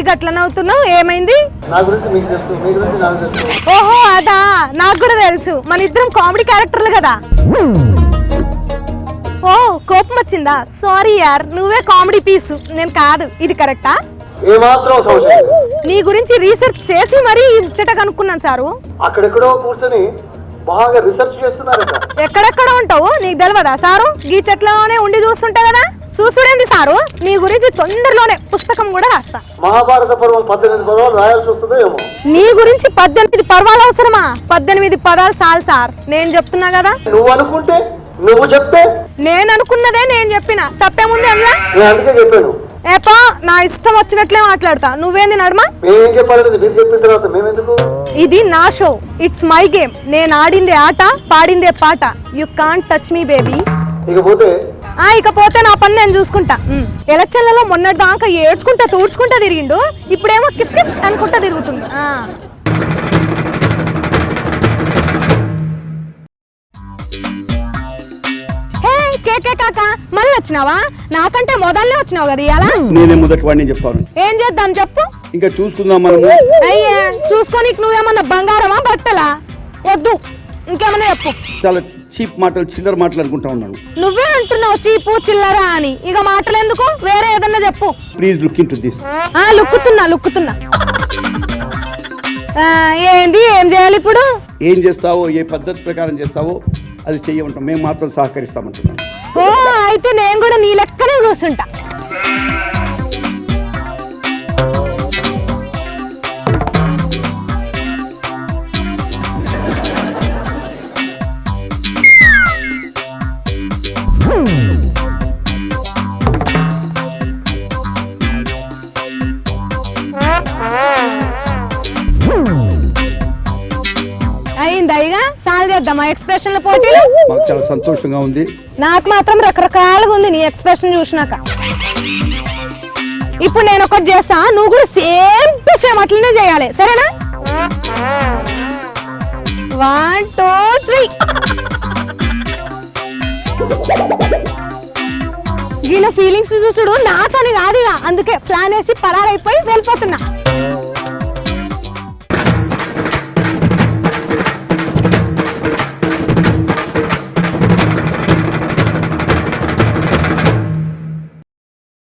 గట్ల నవ్వుతున్నావు? ఏమైంది? నా గురించి మీకు తెలుసు, మీ గురించి నాకు తెలుసు. ఓహో అదా, నాకు కూడా తెలుసు. మన ఇద్దరం కామెడీ క్యారెక్టర్లు కదా. ఓ కోపం వచ్చిందా? సారీ యార్, నువ్వే కామెడీ పీసు, నేను కాదు. ఇది కరెక్టా? ఏమాత్రం సంశయం లేదు. నీ గురించి రీసెర్చ్ చేసి మరీ ఇచ్చట కనుక్కున్నాను సారు. అక్కడెక్కడో కూర్చొని బాగా రీసెర్చ్ చేస్తున్నారట. ఎక్కడెక్కడ ఉంటావు నీకు తెలియదా సారు? ఈ చెట్లలోనే ఉండి చూస్తుంటా కదా. చూసుడేంది సారు, నీ గురించి తొందరలోనే పుస్తకం కూడా రాస్తా. మహాభారత పర్వం 18 పర్వాలు రాయాల్సి వస్తుందో ఏమో. నీ గురించి 18 పర్వాలు అవసరమా? 18 పదాలు చాలు సార్, నేను చెప్తున్నా కదా. నువ్వు అనుకుంటే, నువ్వు చెప్తే, నేను అనుకున్నదే నేను చెప్పిన, తప్పేముంది అందులో? నేను అందుకే చెప్పాను. ఏపా నా ఇష్టం వచ్చినట్లే మాట్లాడతా, నువ్వేంది నడమా? మేమేం చెప్పాలంటే మీరు చెప్పిన తర్వాత మేమెందుకు? ఇది నా షో, ఇట్స్ మై గేమ్. నేను ఆడిందే ఆట, పాడిందే పాట. You can't touch me baby. ఇకపోతే నా పని నేను చూసుకుంటా. ఎలక్షన్లలో మొన్నటి దాకా ఏడ్చుకుంటా తూడ్చుకుంటా తిరిగిండు, ఇప్పుడేమో కిస్ కిస్ అనుకుంటా తిరుగుతుండు. కాక మళ్ళీ వచ్చినావా? నాకంటే మొదలనే వచ్చినావు కదా ఇవాళ. నేనే మొదటి వాడిని చెప్తాను. ఏం చేద్దాం చెప్పు? ఇంకా చూసుకుందాం మనము. అయ్యా చూసుకొని నువ్వేమన్నా బంగారమా బట్టలా? వద్దు, ఇంకేమన్నా చెప్పు. చాలా చీప్ మాటలు, చిల్లర మాటలు అనుకుంటా ఉన్నాను. నువ్వే అంటున్నావు చీపు చిల్లరా అని, ఇక మాటలు ఎందుకు? వేరే ఏదన్నా చెప్పు. Please look into this. లుక్కుతున్నా. ఏంది, ఏం చేయాలి ఇప్పుడు? ఏం చేస్తావో, ఏ పద్ధతి ప్రకారం చేస్తావో అది చెయ్యమంటాం. మేము మాత్రం సహకరిస్తామంటున్నాం. ఓ అయితే నేను కూడా నీ లెక్కనే కూర్చుంటా. అయిందా? సాల్ చేద్దామా ఎక్స్ప్రెషన్ల పోటీలు? మాకు చాలా సంతోషంగా ఉంది. నాకు మాత్రం రకరకాలుగా ఉంది నీ ఎక్స్ప్రెషన్ చూసినాక. ఇప్పుడు నేను ఒకటి చేస్తా, నువ్వు కూడా సేమ్ టు సేమ్ అట్లనే చేయాలి, సరేనా? 1 2 3. ఈయన ఫీలింగ్స్ చూసుడు నాతోని కాదుగా, అందుకే ప్లాన్ వేసి పరారైపోయి వెళ్ళిపోతున్నా.